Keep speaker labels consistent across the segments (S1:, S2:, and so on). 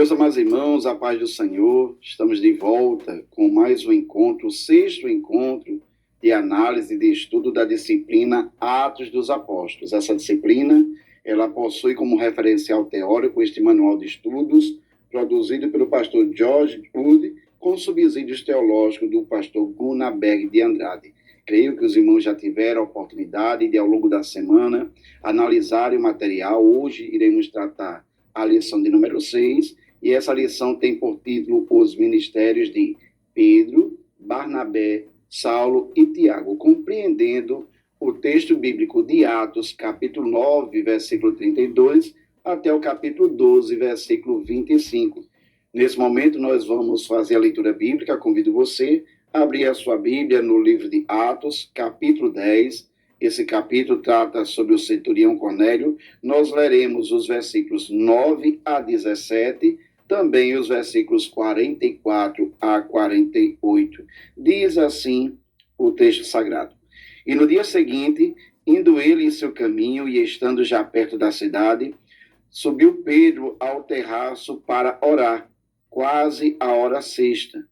S1: Meus amados irmãos, a paz do Senhor, estamos de volta com mais um encontro, o sexto encontro de análise e de estudo da disciplina Atos dos Apóstolos. Essa disciplina, ela possui como referencial teórico este manual de estudos, produzido pelo pastor George Wood, com subsídios teológicos do pastor Gunnar Berg de Andrade. Creio que os irmãos já tiveram a oportunidade de, ao longo da semana, analisarem o material. Hoje iremos tratar a lição de número 6, e essa lição tem por título Os Ministérios de Pedro, Barnabé, Saulo e Tiago, compreendendo o texto bíblico de Atos, capítulo 9, versículo 32, até o capítulo 12, versículo 25. Nesse momento, nós vamos fazer a leitura bíblica. Convido você a abrir a sua Bíblia no livro de Atos, capítulo 10. Esse capítulo trata sobre o centurião Cornélio. Nós leremos os versículos 9 a 17, também os versículos 44 a 48. Diz assim o texto sagrado: E no dia seguinte, indo ele em seu caminho e estando já perto da cidade, subiu Pedro ao terraço para orar, quase a hora sexta.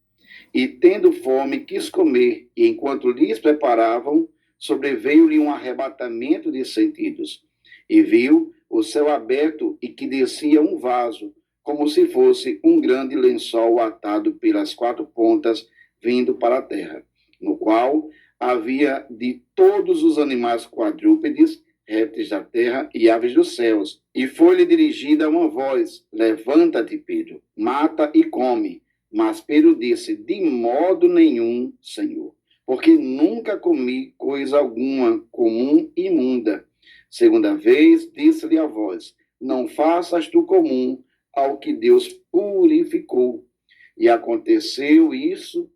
S1: E tendo fome, quis comer, e enquanto lhes preparavam, sobreveio-lhe um arrebatamento de sentidos, e viu o céu aberto e que descia um vaso, como se fosse um grande lençol atado pelas quatro pontas, vindo para a terra, no qual havia de todos os animais quadrúpedes, répteis da terra e aves dos céus. E foi-lhe dirigida uma voz: Levanta-te, Pedro, mata e come. Mas Pedro disse: De modo nenhum, Senhor, porque nunca comi coisa alguma comum e imunda. Segunda vez, disse-lhe a voz: Não faças tu comum ao que Deus purificou. E aconteceu isso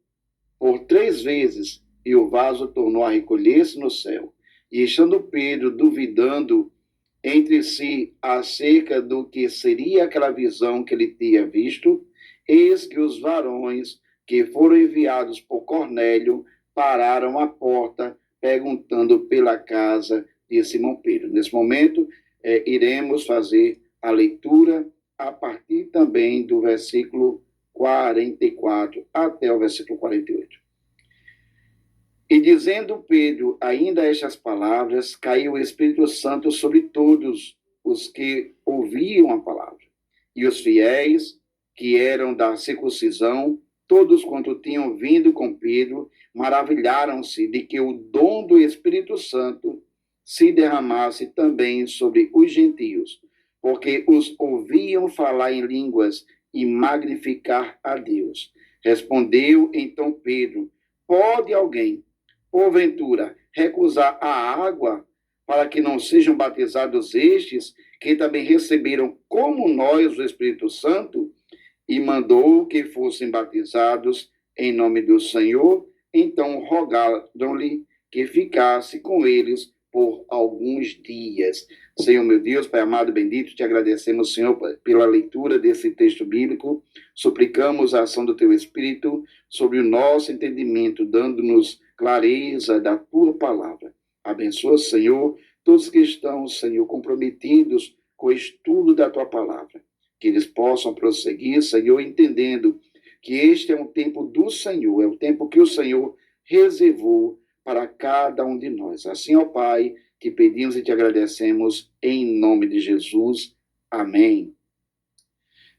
S1: por 3 vezes, e o vaso tornou a recolher-se no céu. E estando Pedro duvidando entre si acerca do que seria aquela visão que ele tinha visto, eis que os varões que foram enviados por Cornélio pararam à porta, perguntando pela casa de Simão Pedro. Nesse momento, iremos fazer a leitura a partir também do versículo 44 até o versículo 48. E dizendo Pedro ainda estas palavras, caiu o Espírito Santo sobre todos os que ouviam a palavra. E os fiéis, que eram da circuncisão, todos quanto tinham vindo com Pedro, maravilharam-se de que o dom do Espírito Santo se derramasse também sobre os gentios, porque os ouviam falar em línguas e magnificar a Deus. Respondeu então Pedro: Pode alguém, porventura, recusar a água para que não sejam batizados estes, que também receberam como nós o Espírito Santo? E mandou que fossem batizados em nome do Senhor. Então rogaram-lhe que ficasse com eles por alguns dias. Senhor, meu Deus, Pai amado e bendito, te agradecemos, Senhor, pela leitura desse texto bíblico. Suplicamos a ação do teu Espírito sobre o nosso entendimento, dando-nos clareza da tua palavra. Abençoa, Senhor, todos que estão, Senhor, comprometidos com o estudo da tua palavra. Que eles possam prosseguir, Senhor, entendendo que este é um tempo do Senhor, é o tempo que o Senhor reservou para cada um de nós. Assim, ó Pai, que pedimos e te agradecemos em nome de Jesus. Amém.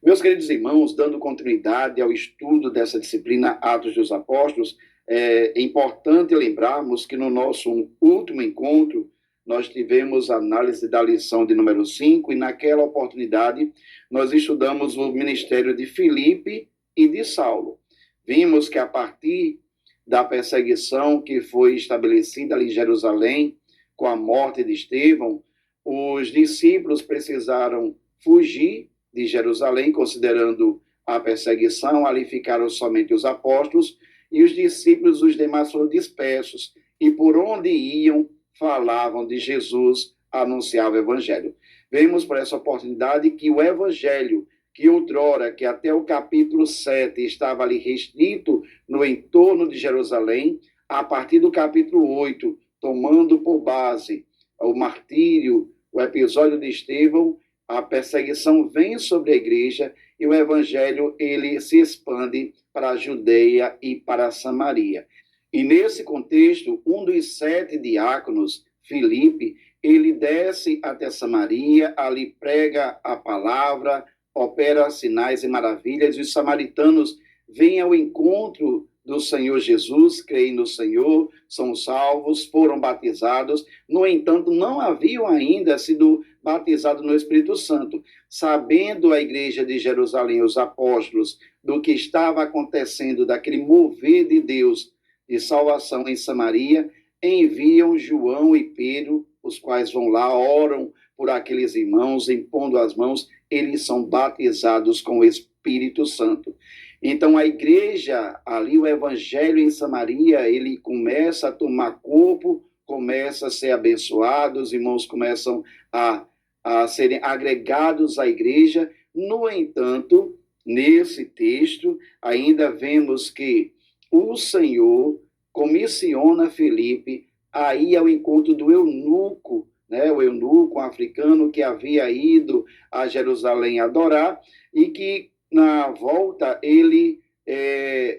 S1: Meus queridos irmãos, dando continuidade ao estudo dessa disciplina Atos dos Apóstolos, é importante lembrarmos que no nosso último encontro, nós tivemos a análise da lição de número 5, e naquela oportunidade nós estudamos o ministério de Filipe e de Saulo. Vimos que a partir da perseguição que foi estabelecida ali em Jerusalém, com a morte de Estevão, os discípulos precisaram fugir de Jerusalém, considerando a perseguição. Ali ficaram somente os apóstolos, e os discípulos, os demais, foram dispersos, e por onde iam, falavam de Jesus, anunciavam o evangelho. Vemos por essa oportunidade que o evangelho, que outrora, que até o capítulo 7 estava ali restrito no entorno de Jerusalém, a partir do capítulo 8, tomando por base o martírio, o episódio de Estevão, a perseguição vem sobre a igreja, e o evangelho ele se expande para a Judeia e para a Samaria. E nesse contexto, um dos 7 diáconos, Filipe, ele desce até Samaria, ali prega a palavra, opera sinais e maravilhas, e os samaritanos vêm ao encontro do Senhor Jesus, creem no Senhor, são salvos, foram batizados. No entanto, não haviam ainda sido batizados no Espírito Santo. Sabendo a igreja de Jerusalém, os apóstolos, do que estava acontecendo, daquele mover de Deus de salvação em Samaria, enviam João e Pedro, os quais vão lá, oram por aqueles irmãos, impondo as mãos, eles são batizados com o Espírito Santo. Então, a igreja, ali, o evangelho em Samaria, ele começa a tomar corpo, começa a ser abençoado, os irmãos começam a serem agregados à igreja. No entanto, nesse texto, ainda vemos que o Senhor comissiona Filipe a ir ao encontro do eunuco, né, o eunuco africano que havia ido a Jerusalém adorar, e que na volta ele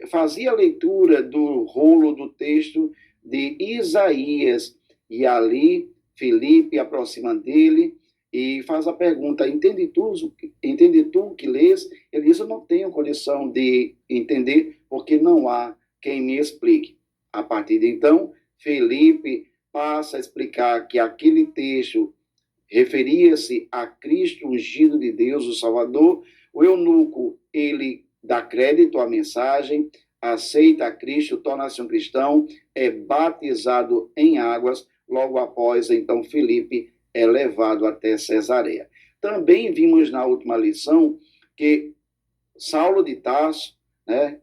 S1: fazia a leitura do rolo do texto de Isaías, e ali Filipe aproxima dele e faz a pergunta: entende tu o que lês? Ele diz: eu não tenho condição de entender, porque não há quem me explique. A partir de então, Filipe passa a explicar que aquele texto referia-se a Cristo ungido de Deus, o Salvador. O eunuco, ele dá crédito à mensagem, aceita a Cristo, torna-se um cristão, é batizado em águas. Logo após, então, Filipe é levado até Cesareia. Também vimos na última lição que Saulo de Tarso, né,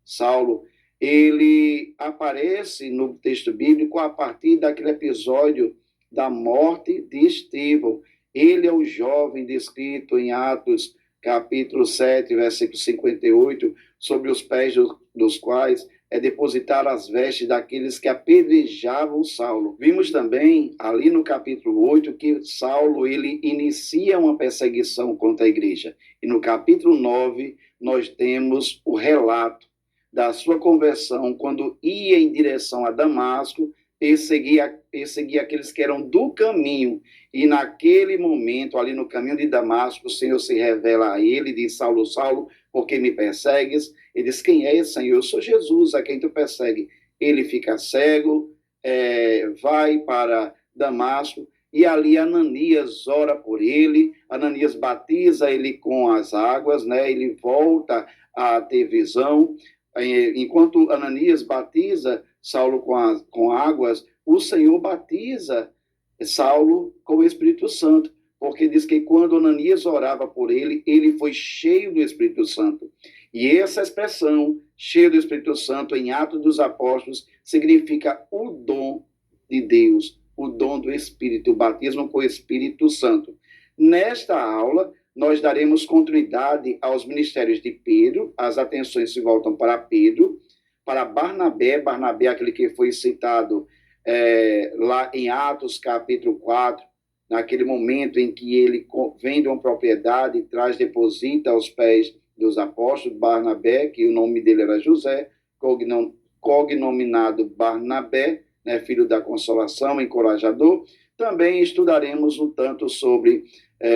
S1: Saulo, ele aparece no texto bíblico a partir daquele episódio da morte de Estevão. Ele é o jovem descrito em Atos, capítulo 7, versículo 58, sobre os pés dos quais depositaram as vestes daqueles que apedrejavam Saulo. Vimos também, ali no capítulo 8, que Saulo ele inicia uma perseguição contra a igreja. E no capítulo 9, nós temos o relato da sua conversão, quando ia em direção a Damasco, perseguia aqueles que eram do caminho, e naquele momento, ali no caminho de Damasco, o Senhor se revela a ele, diz: Saulo, Saulo, por que me persegues? Ele diz: quem é esse, Senhor? Eu sou Jesus, a quem tu persegue. Ele fica cego, vai para Damasco, e ali Ananias ora por ele, Ananias batiza ele com as águas, né? Ele volta a ter visão. Enquanto Ananias batiza Saulo com águas, o Senhor batiza Saulo com o Espírito Santo, porque diz que quando Ananias orava por ele, ele foi cheio do Espírito Santo. E essa expressão, cheio do Espírito Santo, em Atos dos Apóstolos, significa o dom de Deus, o dom do Espírito, o batismo com o Espírito Santo. Nesta aula, nós daremos continuidade aos ministérios de Pedro, as atenções se voltam para Pedro, para Barnabé, aquele que foi citado lá em Atos, capítulo 4, naquele momento em que ele vende uma propriedade, deposita aos pés dos apóstolos. Barnabé, que o nome dele era José, cognominado Barnabé, né, filho da consolação, encorajador. Também estudaremos um tanto sobre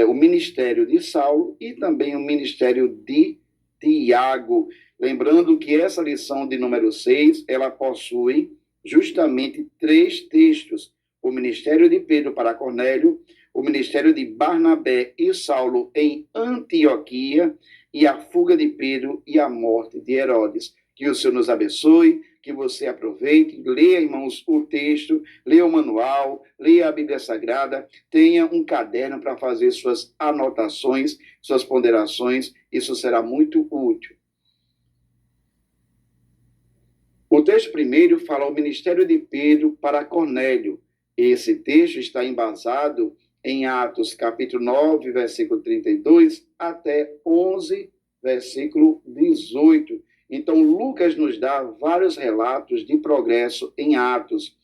S1: o ministério de Saulo e também o ministério de Tiago. Lembrando que essa lição de número 6, ela possui justamente 3 textos: o ministério de Pedro para Cornélio, o ministério de Barnabé e Saulo em Antioquia, e a fuga de Pedro e a morte de Herodes. Que o Senhor nos abençoe, que você aproveite, leia, irmãos, o texto, leia o manual, leia a Bíblia Sagrada, tenha um caderno para fazer suas anotações, suas ponderações, isso será muito útil. O texto primeiro fala o ministério de Pedro para Cornélio. Esse texto está embasado em Atos, capítulo 9, versículo 32, até 11, versículo 18. Então, Lucas nos dá vários relatos de progresso em Atos.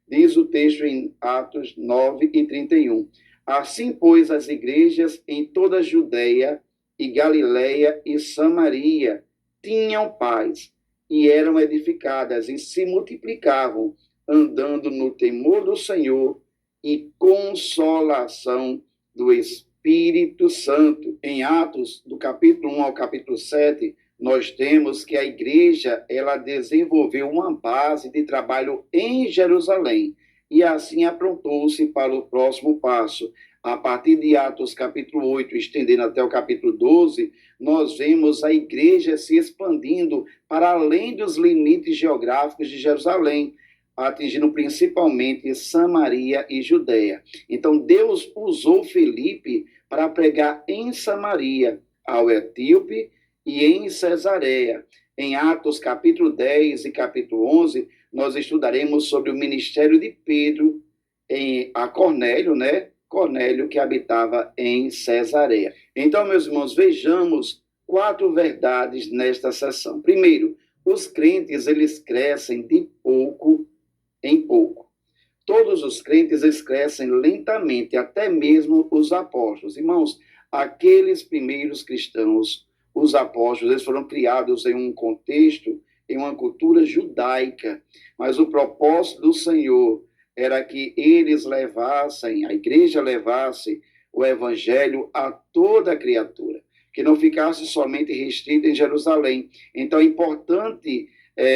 S1: Diz o texto em Atos 9 e 31. Assim, pois, as igrejas em toda a Judéia e Galileia e Samaria tinham paz, e eram edificadas e se multiplicavam, andando no temor do Senhor e consolação do Espírito Santo. Em Atos, do capítulo 1 ao capítulo 7, nós temos que a igreja ela desenvolveu uma base de trabalho em Jerusalém e assim aprontou-se para o próximo passo. A partir de Atos capítulo 8, estendendo até o capítulo 12, nós vemos a igreja se expandindo para além dos limites geográficos de Jerusalém, atingindo principalmente Samaria e Judéia. Então, Deus usou Filipe para pregar em Samaria, ao etíope e em Cesareia. Em Atos capítulo 10 e capítulo 11, nós estudaremos sobre o ministério de Pedro a Cornélio, né? Cornélio, que habitava em Cesareia. Então, meus irmãos, vejamos 4 verdades nesta sessão. Primeiro, os crentes, eles crescem de pouco em pouco. Todos os crentes, eles crescem lentamente, até mesmo os apóstolos. Irmãos, aqueles primeiros cristãos, os apóstolos, eles foram criados em um contexto, em uma cultura judaica, mas o propósito do Senhor era que eles levassem, a igreja levasse o evangelho a toda a criatura, que não ficasse somente restrito em Jerusalém. Então é importante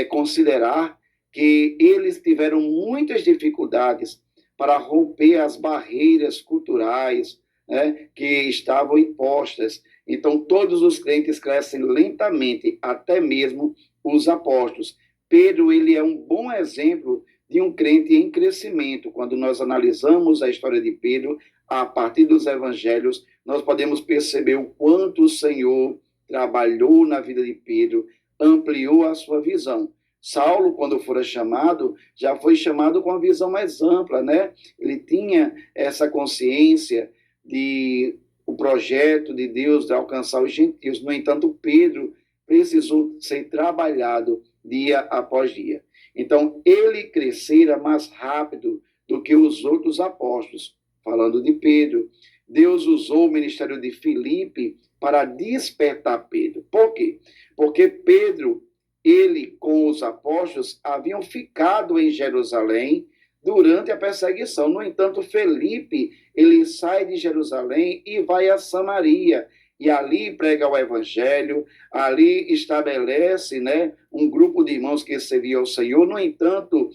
S1: considerar que eles tiveram muitas dificuldades para romper as barreiras culturais, né, que estavam impostas. Então todos os crentes crescem lentamente, até mesmo os apóstolos. Pedro, ele é um bom exemplo de um crente em crescimento. Quando nós analisamos a história de Pedro, a partir dos evangelhos, nós podemos perceber o quanto o Senhor trabalhou na vida de Pedro, ampliou a sua visão. Saulo, quando fora chamado, já foi chamado com uma visão mais ampla, né? Ele tinha essa consciência de o projeto de Deus de alcançar os gentios. No entanto, Pedro precisou ser trabalhado dia após dia. Então, ele crescera mais rápido do que os outros apóstolos. Falando de Pedro, Deus usou o ministério de Filipe para despertar Pedro. Por quê? Porque Pedro, ele com os apóstolos, haviam ficado em Jerusalém durante a perseguição. No entanto, Filipe, ele sai de Jerusalém e vai a Samaria, e ali prega o evangelho, ali estabelece, né, um grupo de irmãos que serviam ao Senhor. No entanto,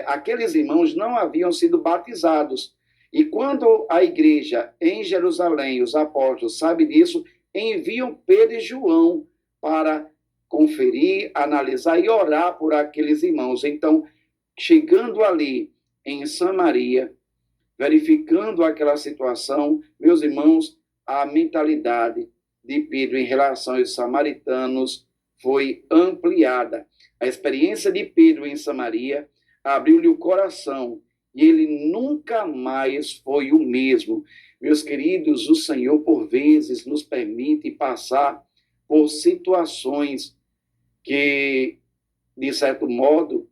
S1: aqueles irmãos não haviam sido batizados. E quando a igreja em Jerusalém, os apóstolos, sabem disso, enviam Pedro e João para conferir, analisar e orar por aqueles irmãos. Então, chegando ali em Samaria, verificando aquela situação, meus irmãos, a mentalidade de Pedro em relação aos samaritanos foi ampliada. A experiência de Pedro em Samaria abriu-lhe o coração e ele nunca mais foi o mesmo. Meus queridos, o Senhor, por vezes, nos permite passar por situações que, de certo modo,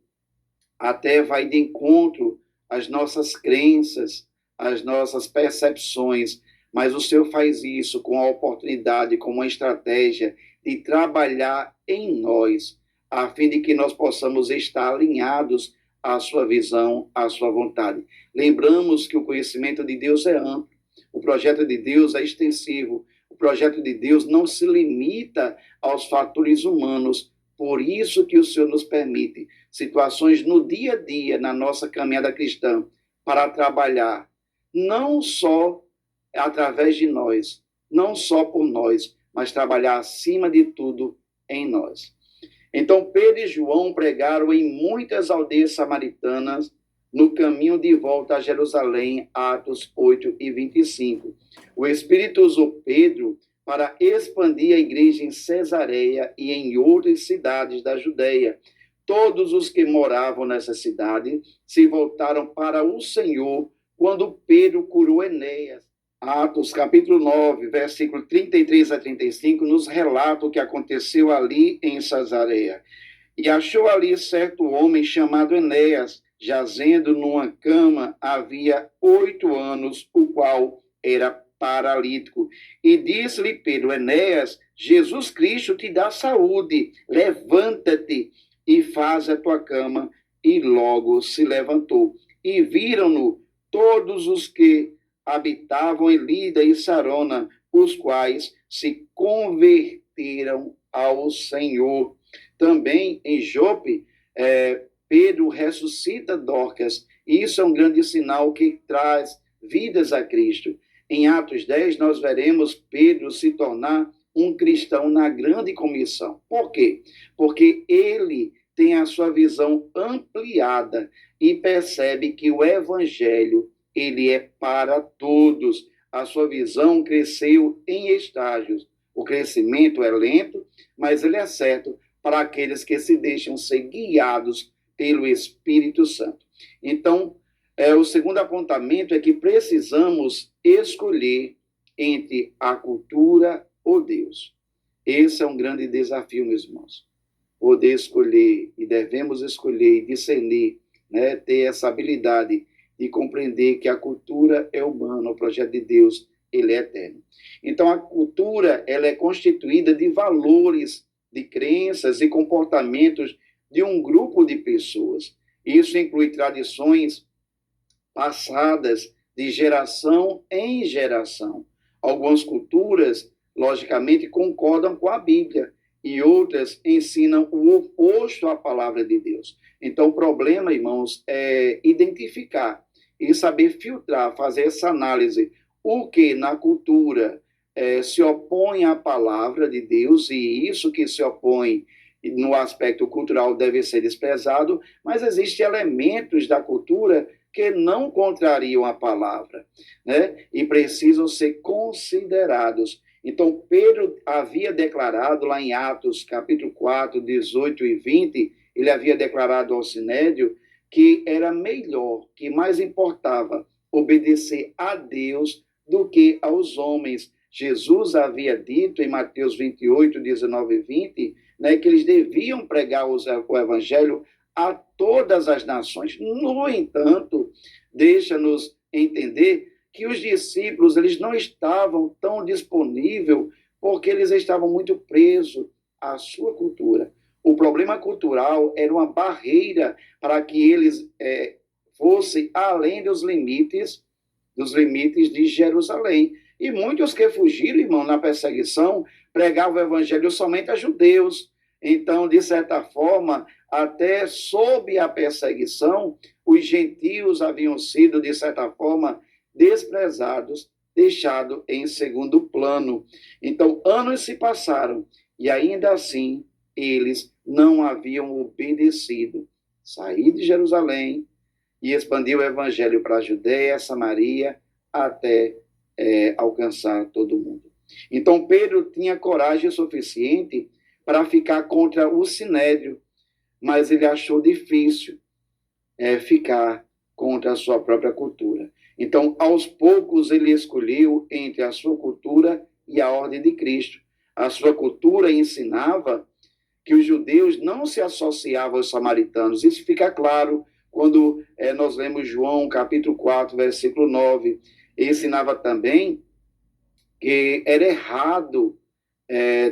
S1: até vai de encontro às nossas crenças, às nossas percepções, mas o Senhor faz isso com a oportunidade, com uma estratégia de trabalhar em nós, a fim de que nós possamos estar alinhados à sua visão, à sua vontade. Lembramos que o conhecimento de Deus é amplo, o projeto de Deus é extensivo, o projeto de Deus não se limita aos fatores humanos, por isso que o Senhor nos permite situações no dia a dia, na nossa caminhada cristã, para trabalhar, não só através de nós, não só por nós, mas trabalhar acima de tudo em nós. Então, Pedro e João pregaram em muitas aldeias samaritanas no caminho de volta a Jerusalém, Atos 8 e 25. O Espírito usou Pedro para expandir a igreja em Cesareia e em outras cidades da Judeia. Todos os que moravam nessa cidade se voltaram para o Senhor quando Pedro curou Enéas. Atos, capítulo 9, versículo 33 a 35, nos relata o que aconteceu ali em Cesareia. E achou ali certo homem chamado Enéas, jazendo numa cama havia 8 anos, o qual era paralítico. E disse-lhe Pedro: Enéas, Jesus Cristo te dá saúde, levanta-te e faz a tua cama. E logo se levantou. E viram-no todos os que habitavam em Lida e Sarona, os quais se converteram ao Senhor. Também em Jope, Pedro ressuscita Dorcas, e isso é um grande sinal que traz vidas a Cristo. Em Atos 10, nós veremos Pedro se tornar um cristão na grande comissão. Por quê? Porque ele tem a sua visão ampliada e percebe que o evangelho, ele é para todos. A sua visão cresceu em estágios. O crescimento é lento, mas ele é certo para aqueles que se deixam ser guiados pelo Espírito Santo. Então, o segundo apontamento é que precisamos escolher entre a cultura ou Deus. Esse é um grande desafio, meus irmãos. Poder escolher, e devemos escolher e discernir, né, ter essa habilidade de compreender que a cultura é humana, o projeto de Deus, ele é eterno. Então, a cultura, ela é constituída de valores, de crenças e comportamentos de um grupo de pessoas. Isso inclui tradições passadas de geração em geração. Algumas culturas, logicamente, concordam com a Bíblia e outras ensinam o oposto à palavra de Deus. Então, o problema, irmãos, é identificar e saber filtrar, fazer essa análise. O que na cultura se opõe à palavra de Deus, e isso que se opõe no aspecto cultural deve ser desprezado, mas existem elementos da cultura que não contrariam a palavra, né? E precisam ser considerados. Então, Pedro havia declarado lá em Atos, capítulo 4, 18 e 20, ele havia declarado ao Sinédrio que era melhor, que mais importava obedecer a Deus do que aos homens. Jesus havia dito em Mateus 28, 19 e 20, né, que eles deviam pregar o evangelho a todas as nações. No entanto, deixa-nos entender que os discípulos eles não estavam tão disponíveis porque eles estavam muito presos à sua cultura. O problema cultural era uma barreira para que eles fossem além dos limites de Jerusalém. E muitos que fugiram, irmão, na perseguição, pregavam o evangelho somente a judeus. Então, de certa forma, até sob a perseguição, os gentios haviam sido, de certa forma, desprezados, deixados em segundo plano. Então, anos se passaram e ainda assim eles não haviam obedecido. Saí de Jerusalém e expandir o evangelho para a Judéia, Samaria, até alcançar todo mundo. Então, Pedro tinha coragem suficiente para ficar contra o Sinédrio, mas ele achou difícil ficar contra a sua própria cultura. Então, aos poucos, ele escolheu entre a sua cultura e a ordem de Cristo. A sua cultura ensinava que os judeus não se associavam aos samaritanos. Isso fica claro quando nós lemos João, capítulo 4, versículo 9. Ele ensinava também que era errado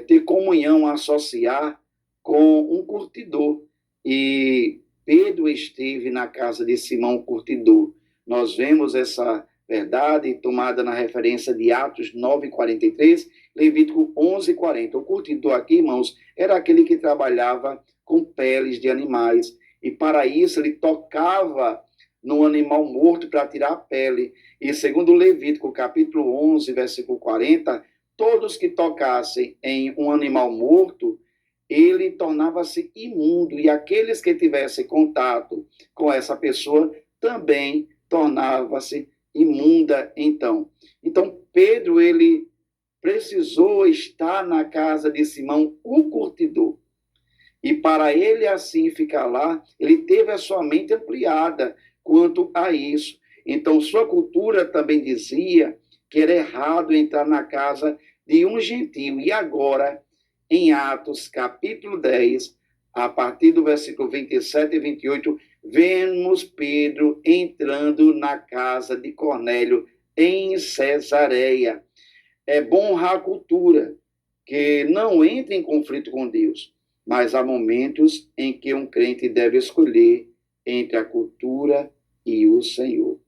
S1: ter comunhão, associar com um curtidor. E Pedro esteve na casa de Simão Curtidor. Nós vemos essa verdade tomada na referência de Atos 9:43, Levítico 11:40. O curtidor aqui, irmãos, era aquele que trabalhava com peles de animais. E para isso ele tocava no animal morto para tirar a pele. E segundo Levítico, capítulo 11, versículo 40, todos que tocassem em um animal morto, ele tornava-se imundo. E aqueles que tivessem contato com essa pessoa também tornava-se imunda, então. Então, Pedro, ele precisou estar na casa de Simão, o curtidor. E para ele assim ficar lá, ele teve a sua mente ampliada quanto a isso. Então, sua cultura também dizia que era errado entrar na casa de um gentio. E agora, em Atos, capítulo 10, a partir do versículo 27 e 28, vemos Pedro entrando na casa de Cornélio em Cesareia. É bom honrar a cultura, que não entra em conflito com Deus, mas há momentos em que um crente deve escolher entre a cultura e o Senhor.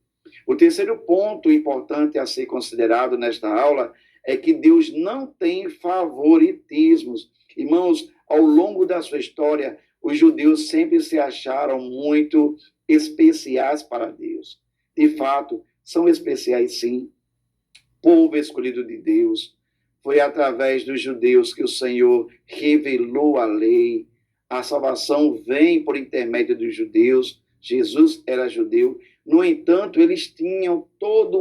S1: O terceiro ponto importante a ser considerado nesta aula é que Deus não tem favoritismos. Irmãos, ao longo da sua história, os judeus sempre se acharam muito especiais para Deus. De fato, são especiais sim. Povo escolhido de Deus. Foi através dos judeus que o Senhor revelou a lei. A salvação vem por intermédio dos judeus. Jesus era judeu. No entanto, eles tinham todo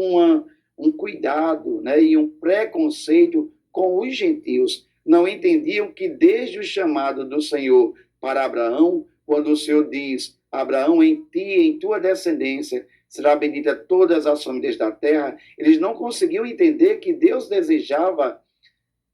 S1: um cuidado, né, e um preconceito com os gentios. Não entendiam que desde o chamado do Senhor para Abraão, quando o Senhor diz, Abraão, em ti, em tua descendência, será bendita todas as famílias da terra, eles não conseguiam entender que Deus desejava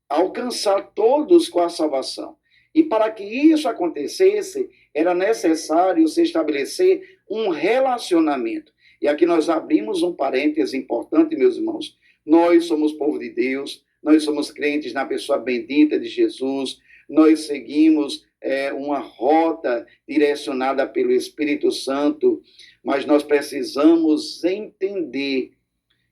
S1: alcançar todos com a salvação. E para que isso acontecesse, era necessário se estabelecer um relacionamento. E aqui nós abrimos um parêntese importante, meus irmãos. Nós somos povo de Deus, nós somos crentes na pessoa bendita de Jesus, nós seguimos uma rota direcionada pelo Espírito Santo, mas nós precisamos entender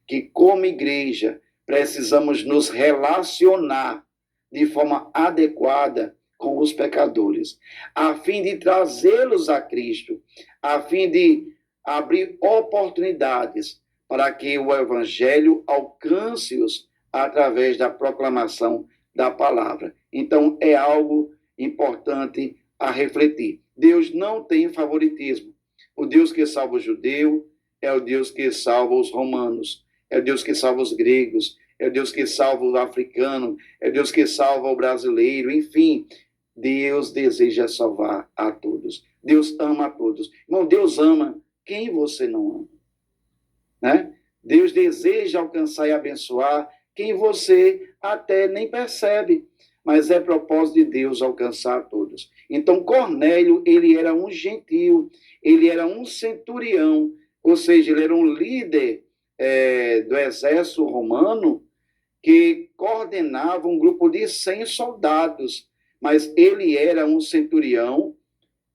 S1: que, como igreja, precisamos nos relacionar de forma adequada com os pecadores, a fim de trazê-los a Cristo, a fim de abrir oportunidades para que o Evangelho alcance-os através da proclamação da palavra. Então, é algo importante a refletir. Deus não tem favoritismo. O Deus que salva o judeu é o Deus que salva os romanos, é o Deus que salva os gregos, é o Deus que salva o africano, é o Deus que salva o brasileiro, enfim. Deus deseja salvar a todos. Deus ama a todos. Irmão, Deus ama quem você não ama, né? Deus deseja alcançar e abençoar quem você até nem percebe, mas é propósito de Deus alcançar a todos. Então, Cornélio, ele era um gentil, ele era um centurião, ou seja, ele era um líder do exército romano que coordenava um grupo de 100 soldados, mas ele era um centurião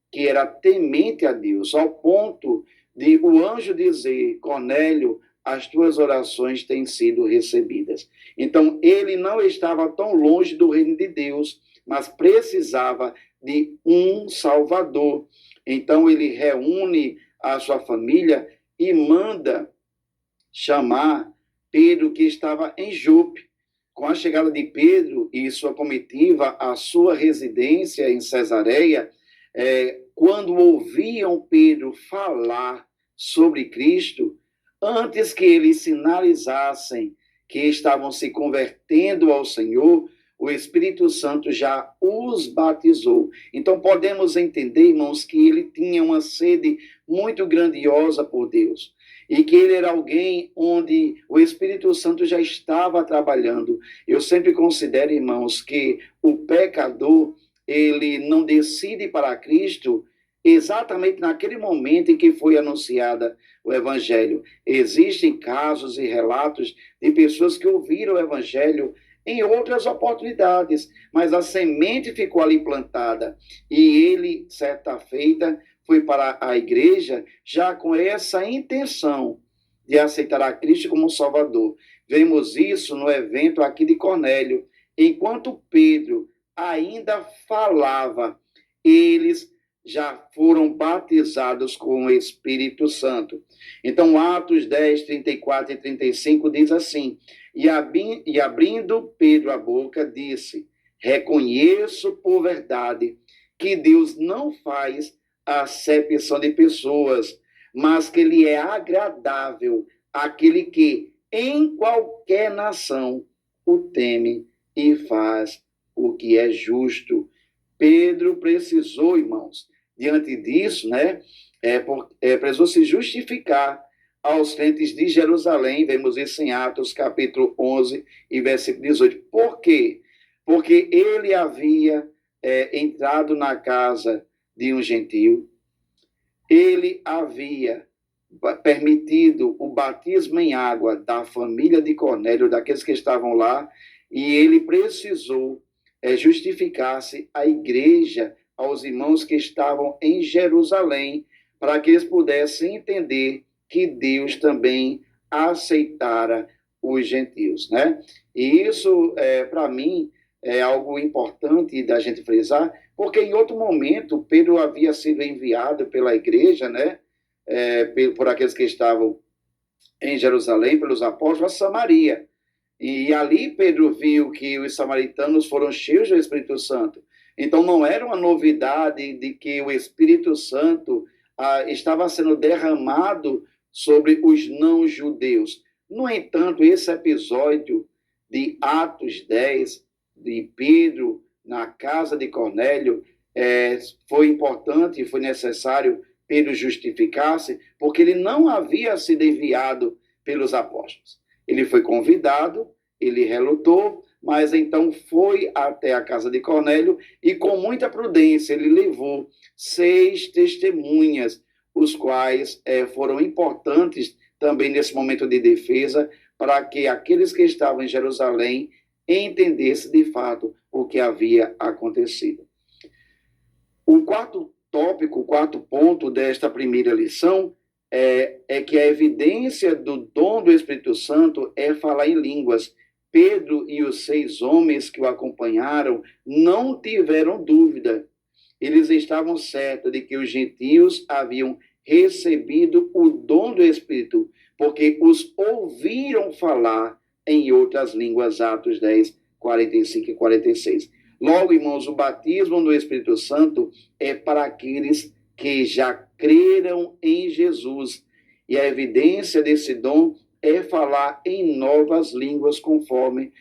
S1: que era temente a Deus, ao ponto de o anjo dizer, Cornélio, as tuas orações têm sido recebidas. Então, ele não estava tão longe do reino de Deus, mas precisava de um Salvador. Então, ele reúne a sua família e manda chamar Pedro, que estava em Jope. Com a chegada de Pedro e sua comitiva à sua residência em Cesareia, quando ouviam Pedro falar sobre Cristo, antes que eles sinalizassem que estavam se convertendo ao Senhor, o Espírito Santo já os batizou. Então podemos entender, irmãos, que ele tinha uma sede muito grandiosa por Deus e que ele era alguém onde o Espírito Santo já estava trabalhando. Eu sempre considero, irmãos, que o pecador, ele não decide para Cristo exatamente naquele momento em que foi anunciada o Evangelho. Existem casos e relatos de pessoas que ouviram o Evangelho em outras oportunidades, mas a semente ficou ali plantada e ele, certa feita, foi para a igreja já com essa intenção de aceitar a Cristo como Salvador. Vemos isso no evento aqui de Cornélio. Enquanto Pedro ainda falava, eles já foram batizados com o Espírito Santo. Então, Atos 10, 34 e 35 diz assim, e abrindo Pedro a boca, disse, reconheço por verdade que Deus não faz acepção de pessoas, mas que ele é agradável àquele que, em qualquer nação, o teme e faz o que é justo. Pedro precisou, irmãos, diante disso, né, precisou se justificar aos crentes de Jerusalém, vemos isso em Atos, capítulo 11 e versículo 18. Por quê? Porque ele havia entrado na casa de um gentio, ele havia permitido o batismo em água da família de Cornélio, daqueles que estavam lá, e ele precisou justificar-se à igreja, aos irmãos que estavam em Jerusalém, para que eles pudessem entender que Deus também aceitara os gentios, né? E isso, para mim, é algo importante da gente frisar, porque em outro momento Pedro havia sido enviado pela igreja, né? Por aqueles que estavam em Jerusalém, pelos apóstolos, a Samaria. E ali Pedro viu que os samaritanos foram cheios do Espírito Santo. Então não era uma novidade de que o Espírito Santo estava sendo derramado sobre os não-judeus. No entanto, esse episódio de Atos 10, de Pedro na casa de Cornélio, foi importante, foi necessário Pedro justificar-se, porque ele não havia sido enviado pelos apóstolos. Ele foi convidado, ele relutou, mas então foi até a casa de Cornélio e com muita prudência ele levou 6 testemunhas, os quais foram importantes também nesse momento de defesa, para que aqueles que estavam em Jerusalém entendessem de fato o que havia acontecido. O quarto tópico, o quarto ponto desta primeira lição é que a evidência do dom do Espírito Santo é falar em línguas. Pedro e os 6 homens que o acompanharam não tiveram dúvida. Eles estavam certos de que os gentios haviam recebido o dom do Espírito, porque os ouviram falar em outras línguas, Atos 10, 45 e 46. Logo, irmãos, o batismo no Espírito Santo é para aqueles que já creram em Jesus. E a evidência desse dom é falar em novas línguas, conforme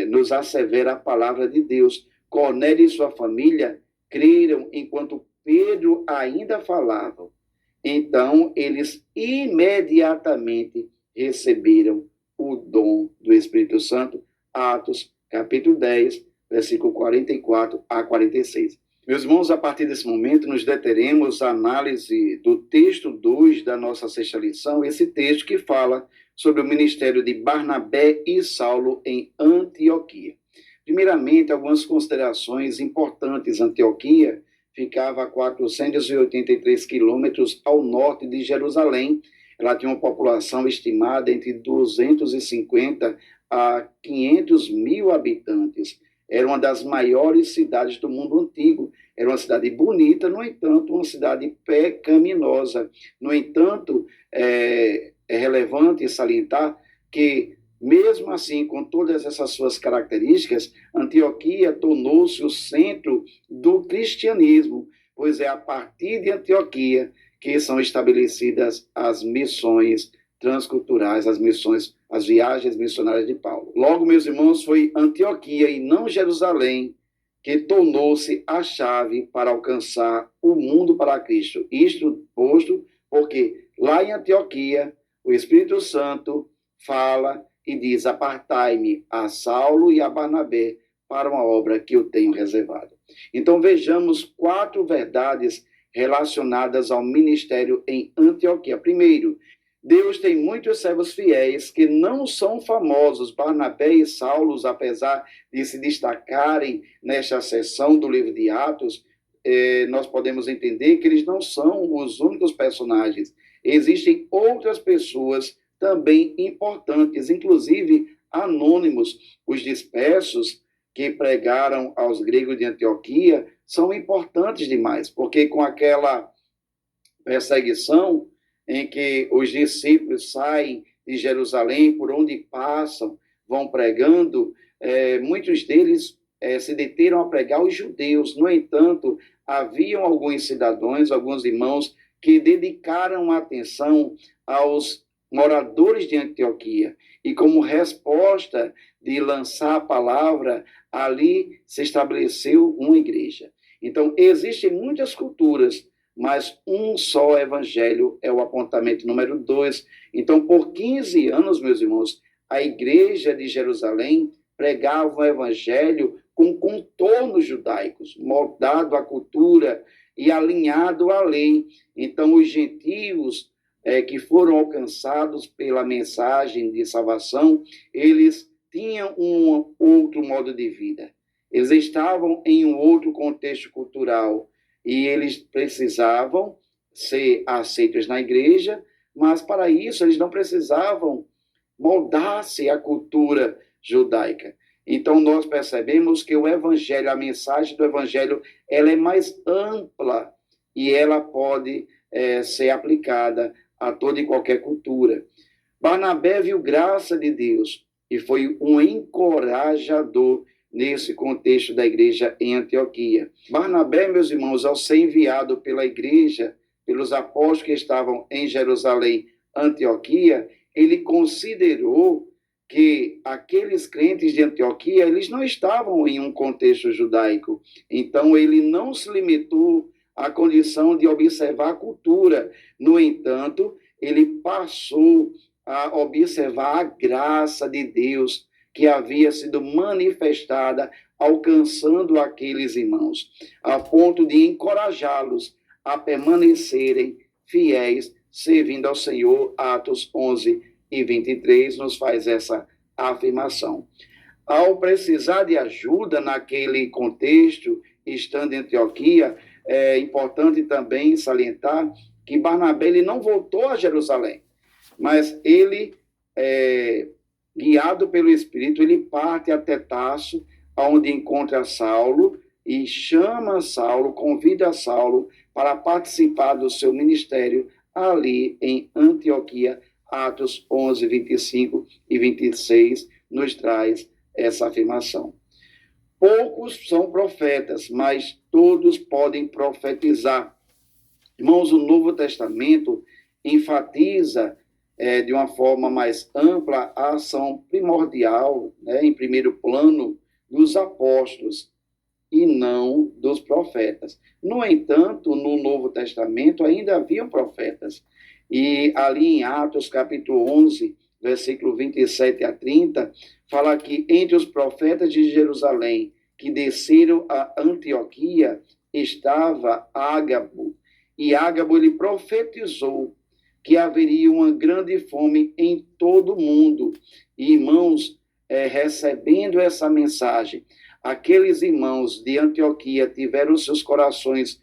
S1: nos assevera a palavra de Deus. Cornélio e sua família creram enquanto Pedro ainda falava. Então, eles imediatamente receberam o dom do Espírito Santo. Atos, capítulo 10, versículo 44 a 46. Meus irmãos, a partir desse momento, nos deteremos a análise do texto 2 da nossa 6ª lição, esse texto que fala sobre o ministério de Barnabé e Saulo em Antioquia. Primeiramente, algumas considerações importantes. Antioquia ficava a 483 quilômetros ao norte de Jerusalém. Ela tinha uma população estimada entre 250 a 500 mil habitantes. Era uma das maiores cidades do mundo antigo. Era uma cidade bonita, no entanto, uma cidade pecaminosa. No entanto, é relevante salientar que, mesmo assim, com todas essas suas características, Antioquia tornou-se o centro do cristianismo, pois é a partir de Antioquia que são estabelecidas as missões transculturais, as viagens missionárias de Paulo. Logo, meus irmãos, foi Antioquia e não Jerusalém que tornou-se a chave para alcançar o mundo para Cristo. Isto posto porque lá em Antioquia o Espírito Santo fala e diz: apartai-me a Saulo e a Barnabé para uma obra que eu tenho reservado. Então vejamos 4 verdades relacionadas ao ministério em Antioquia. Primeiro, Deus tem muitos servos fiéis que não são famosos. Barnabé e Saulo, apesar de se destacarem nesta seção do livro de Atos, nós podemos entender que eles não são os únicos personagens. Existem outras pessoas também importantes, inclusive anônimos. Os dispersos que pregaram aos gregos de Antioquia são importantes demais, porque com aquela perseguição em que os discípulos saem de Jerusalém, por onde passam, vão pregando, muitos deles se deteram a pregar os judeus. No entanto, haviam alguns cidadãos, alguns irmãos, que dedicaram atenção aos moradores de Antioquia. E como resposta de lançar a palavra, ali se estabeleceu uma igreja. Então, existem muitas culturas, mas um só evangelho é o apontamento número 2. Então, por 15 anos, meus irmãos, a igreja de Jerusalém pregava o evangelho com contornos judaicos, moldado à cultura e alinhado à lei. Então, os gentios que foram alcançados pela mensagem de salvação, eles tinham um outro modo de vida. Eles estavam em um outro contexto cultural e eles precisavam ser aceitos na igreja, mas para isso eles não precisavam moldar-se à cultura judaica. Então nós percebemos que o evangelho, a mensagem do evangelho, ela é mais ampla e ela pode ser aplicada a toda e qualquer cultura. Barnabé viu graça de Deus e foi um encorajador nesse contexto da igreja em Antioquia. Barnabé, meus irmãos, ao ser enviado pela igreja, pelos apóstolos que estavam em Jerusalém, Antioquia, ele considerou que aqueles crentes de Antioquia, eles não estavam em um contexto judaico. Então, ele não se limitou à condição de observar a cultura. No entanto, ele passou a observar a graça de Deus que havia sido manifestada, alcançando aqueles irmãos, a ponto de encorajá-los a permanecerem fiéis, servindo ao Senhor. Atos 11:23 nos faz essa afirmação. Ao precisar de ajuda naquele contexto, estando em Antioquia, é importante também salientar que Barnabé ele não voltou a Jerusalém, mas ele, guiado pelo Espírito, ele parte até Tarso, onde encontra Saulo, e chama Saulo, convida Saulo para participar do seu ministério ali em Antioquia. Atos 11:25-26 nos traz essa afirmação. Poucos são profetas, mas todos podem profetizar. Irmãos, o Novo Testamento enfatiza de uma forma mais ampla a ação primordial, em primeiro plano, dos apóstolos e não dos profetas. No entanto, no Novo Testamento ainda haviam profetas. E ali em Atos, capítulo 11, versículo 27-30, fala que entre os profetas de Jerusalém que desceram a Antioquia estava Ágabo. E Ágabo ele profetizou que haveria uma grande fome em todo o mundo. E, irmãos, recebendo essa mensagem, aqueles irmãos de Antioquia tiveram seus corações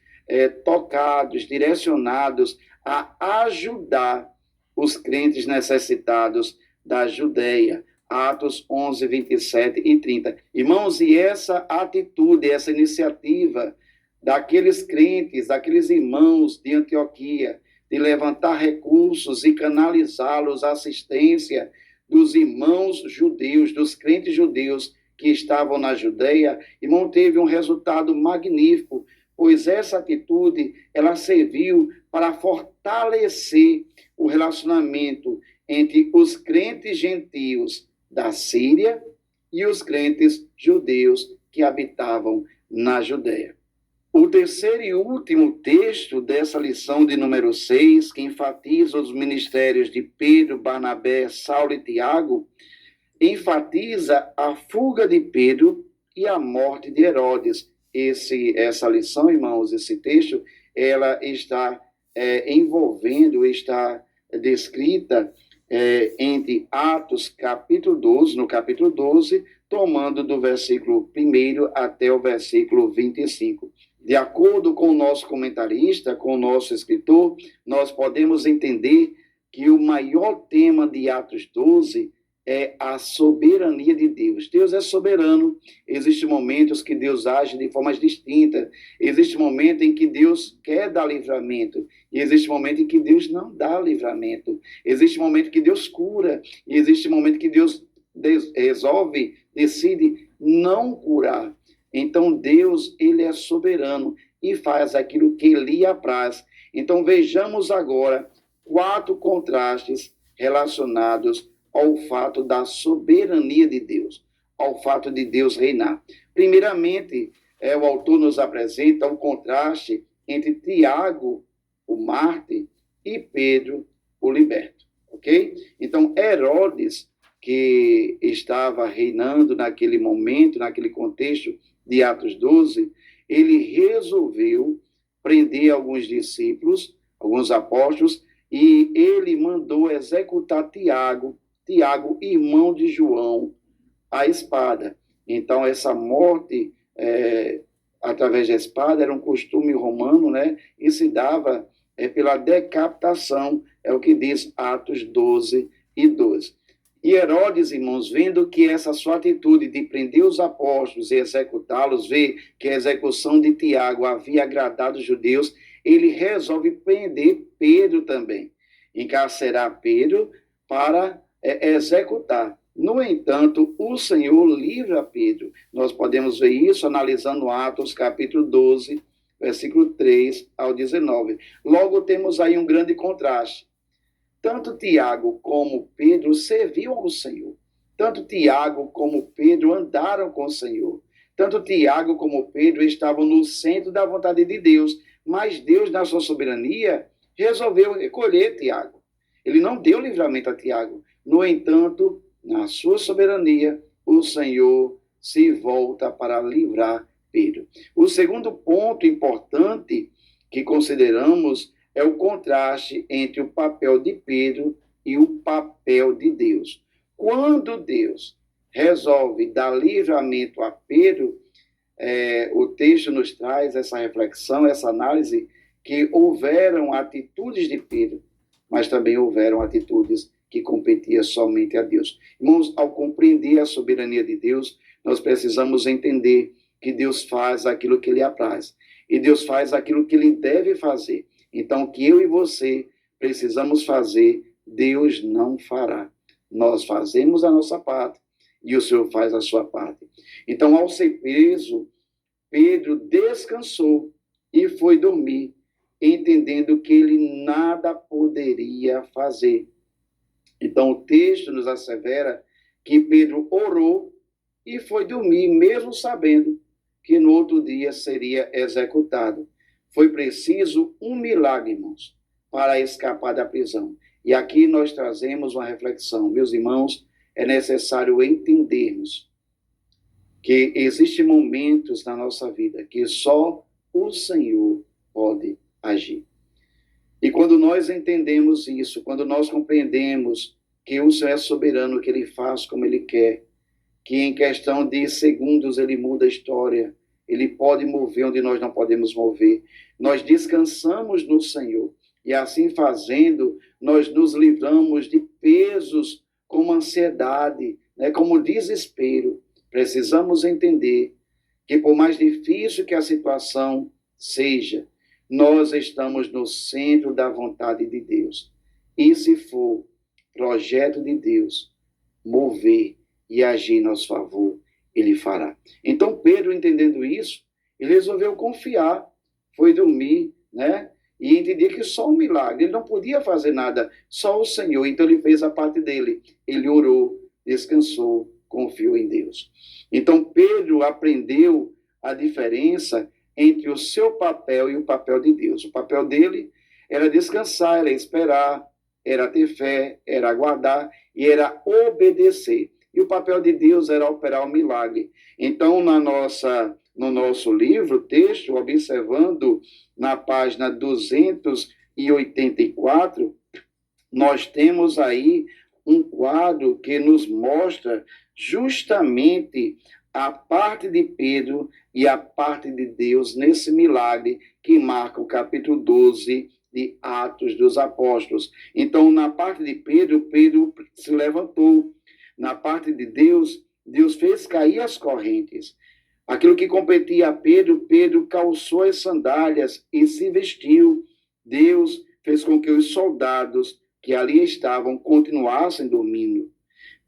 S1: tocados, direcionados a ajudar os crentes necessitados da Judeia. Atos 11:27-30. Irmãos, e essa atitude, essa iniciativa daqueles crentes, daqueles irmãos de Antioquia, de levantar recursos e canalizá-los à assistência dos irmãos judeus, dos crentes judeus que estavam na Judeia, irmão, teve um resultado magnífico, pois essa atitude, ela serviu para fortalecer o relacionamento entre os crentes gentios da Síria e os crentes judeus que habitavam na Judeia. O terceiro e último texto dessa lição de número 6, que enfatiza os ministérios de Pedro, Barnabé, Saulo e Tiago, enfatiza a fuga de Pedro e a morte de Herodes. Essa lição, irmãos, esse texto, ela está envolvendo, está descrita entre Atos, capítulo 12, no capítulo 12, tomando do versículo 1 até o versículo 25. De acordo com o nosso comentarista, com o nosso escritor, nós podemos entender que o maior tema de Atos 12 é a soberania de Deus. Deus é soberano. Existem momentos que Deus age de formas distintas. Existe momento em que Deus quer dar livramento. E existe momento em que Deus não dá livramento. Existe momento que Deus cura. E existe momento que Deus resolve, decide não curar. Então Deus, ele é soberano e faz aquilo que lhe apraz. Então vejamos agora 4 contrastes relacionados ao fato da soberania de Deus, ao fato de Deus reinar. Primeiramente, o autor nos apresenta o contraste entre Tiago, o mártir, e Pedro, o liberto, ok? Então, Herodes, que estava reinando naquele momento, naquele contexto de Atos 12, ele resolveu prender alguns discípulos, alguns apóstolos, e ele mandou executar Tiago, irmão de João, a espada. Então, essa morte através da espada era um costume romano, né? E se dava pela decapitação, é o que diz Atos 12:12. E Herodes, irmãos, vendo que essa sua atitude de prender os apóstolos e executá-los, vê que a execução de Tiago havia agradado os judeus, ele resolve prender Pedro também, encarcerar Pedro para executar. No entanto, o Senhor livra Pedro. Nós podemos ver isso analisando Atos capítulo 12, versículo 3 ao 19. Logo temos aí um grande contraste. Tanto Tiago como Pedro serviam ao Senhor. Tanto Tiago como Pedro andaram com o Senhor. Tanto Tiago como Pedro estavam no centro da vontade de Deus. Mas Deus, na sua soberania, resolveu recolher Tiago. Ele não deu livramento a Tiago. No entanto, na sua soberania, o Senhor se volta para livrar Pedro. O segundo ponto importante que consideramos é o contraste entre o papel de Pedro e o papel de Deus. Quando Deus resolve dar livramento a Pedro, o texto nos traz essa reflexão, essa análise, que houveram atitudes de Pedro, mas também houveram atitudes que competiam somente a Deus. Irmãos, ao compreender a soberania de Deus, nós precisamos entender que Deus faz aquilo que lhe apraz. E Deus faz aquilo que ele deve fazer. Então, o que eu e você precisamos fazer, Deus não fará. Nós fazemos a nossa parte e o Senhor faz a sua parte. Então, ao ser preso, Pedro descansou e foi dormir, entendendo que ele nada poderia fazer. Então, o texto nos assevera que Pedro orou e foi dormir, mesmo sabendo que no outro dia seria executado. Foi preciso um milagre, irmãos, para escapar da prisão. E aqui nós trazemos uma reflexão. Meus irmãos, é necessário entendermos que existem momentos na nossa vida que só o Senhor pode agir. E quando nós entendemos isso, quando nós compreendemos que o Senhor é soberano, que ele faz como ele quer, que em questão de segundos ele muda a história, ele pode mover onde nós não podemos mover, nós descansamos no Senhor. E assim fazendo, nós nos livramos de pesos como ansiedade, como desespero. Precisamos entender que por mais difícil que a situação seja, nós estamos no centro da vontade de Deus. E se for projeto de Deus mover e agir em nosso favor, ele fará. Então Pedro, entendendo isso, ele resolveu confiar, foi dormir, e entendia que só um milagre, ele não podia fazer nada, só o Senhor. Então ele fez a parte dele, ele orou, descansou, confiou em Deus. Então Pedro aprendeu a diferença entre o seu papel e o papel de Deus. O papel dele era descansar, era esperar, era ter fé, era aguardar e era obedecer. E o papel de Deus era operar o milagre. Então, no nosso livro, texto, observando na página 284, nós temos aí um quadro que nos mostra justamente a parte de Pedro e a parte de Deus nesse milagre que marca o capítulo 12 de Atos dos Apóstolos. Então, na parte de Pedro, Pedro se levantou. Na parte de Deus, Deus fez cair as correntes. Aquilo que competia a Pedro, Pedro calçou as sandálias e se vestiu. Deus fez com que os soldados que ali estavam continuassem dormindo.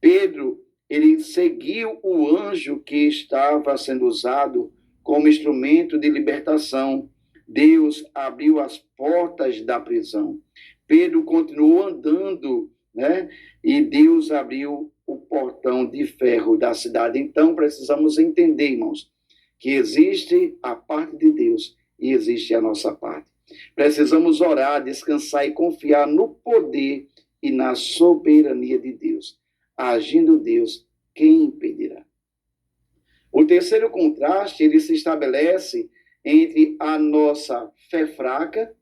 S1: Pedro, ele seguiu o anjo que estava sendo usado como instrumento de libertação. Deus abriu as portas da prisão. Pedro continuou andando, e Deus abriu o portão de ferro da cidade. Então, precisamos entender, irmãos, que existe a parte de Deus e existe a nossa parte. Precisamos orar, descansar e confiar no poder e na soberania de Deus. Agindo Deus, quem impedirá? O terceiro contraste, ele se estabelece entre a nossa fé fraca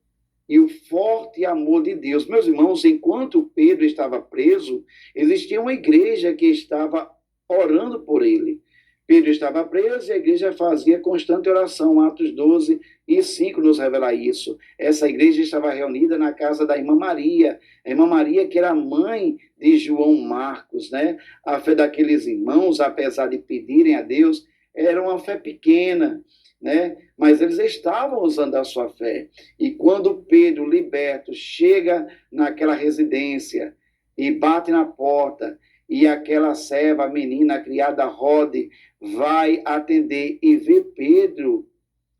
S1: e o forte amor de Deus. Meus irmãos, enquanto Pedro estava preso, existia uma igreja que estava orando por ele. Pedro estava preso e a igreja fazia constante oração. Atos 12:5 nos revela isso. Essa igreja estava reunida na casa da irmã Maria. A irmã Maria, que era mãe de João Marcos, né? A fé daqueles irmãos, apesar de pedirem a Deus, era uma fé pequena, né? Mas eles estavam usando a sua fé. E quando Pedro, liberto, chega naquela residência e bate na porta, e aquela serva, a menina, a criada Rode, vai atender e vê Pedro,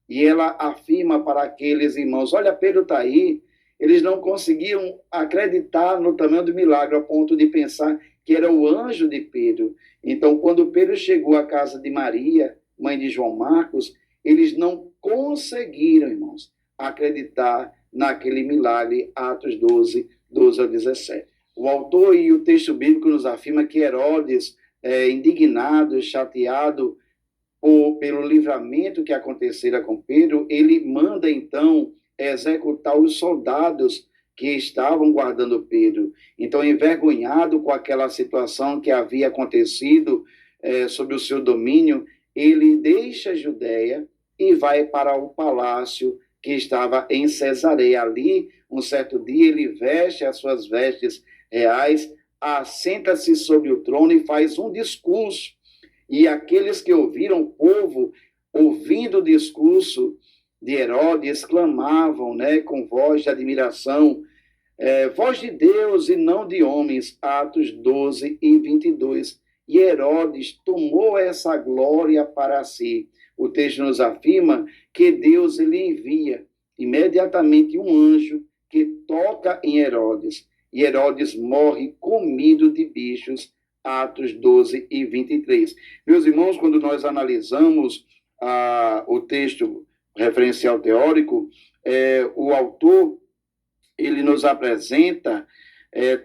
S1: e ela afirma para aqueles irmãos, olha, Pedro está aí. Eles não conseguiam acreditar no tamanho do milagre, ao ponto de pensar que era o anjo de Pedro. Então, quando Pedro chegou à casa de Maria, mãe de João Marcos, eles não conseguiram, irmãos, acreditar naquele milagre, Atos 12:12-17. O autor e o texto bíblico nos afirma que Herodes, indignado, chateado pelo livramento que acontecera com Pedro, ele manda, então, executar os soldados que estavam guardando Pedro. Então, envergonhado com aquela situação que havia acontecido sob o seu domínio, ele deixa a Judéia e vai para o palácio que estava em Cesareia. Ali, um certo dia, ele veste as suas vestes reais, assenta-se sobre o trono e faz um discurso. E aqueles que ouviram, o povo, ouvindo o discurso de Herodes, exclamavam, né, com voz de admiração, voz de Deus e não de homens, Atos 12:22. E Herodes tomou essa glória para si. O texto nos afirma que Deus ele envia imediatamente um anjo que toca em Herodes. E Herodes morre comido de bichos, Atos 12:23. Meus irmãos, quando nós analisamos o texto referencial teórico, o autor ele nos apresenta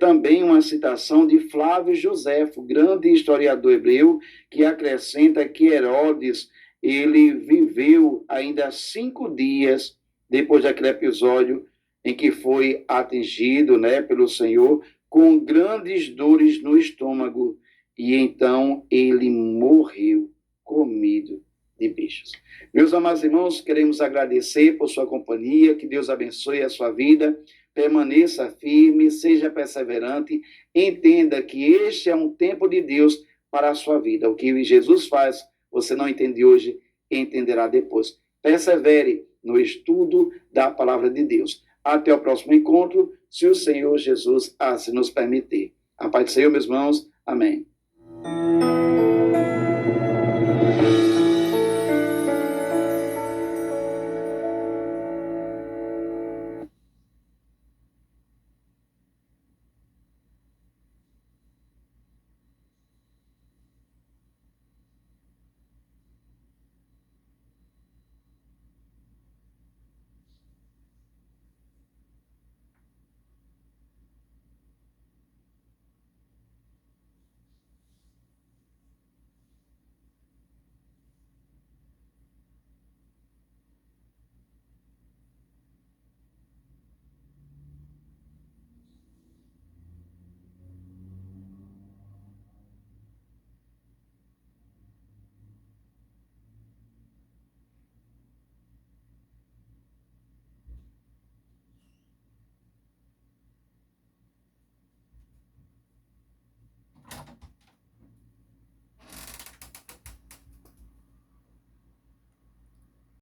S1: também uma citação de Flávio Joséfo, grande historiador hebreu, que acrescenta que Herodes ele viveu ainda 5 dias depois daquele episódio em que foi atingido, né, pelo Senhor, com grandes dores no estômago, e então ele morreu comido de bichos. Meus amados irmãos, queremos agradecer por sua companhia, que Deus abençoe a sua vida, permaneça firme, seja perseverante, entenda que este é um tempo de Deus para a sua vida. O que Jesus faz, você não entende hoje, entenderá depois. Persevere no estudo da palavra de Deus. Até o próximo encontro, se o Senhor Jesus assim nos permitir. A paz do Senhor, meus irmãos. Amém.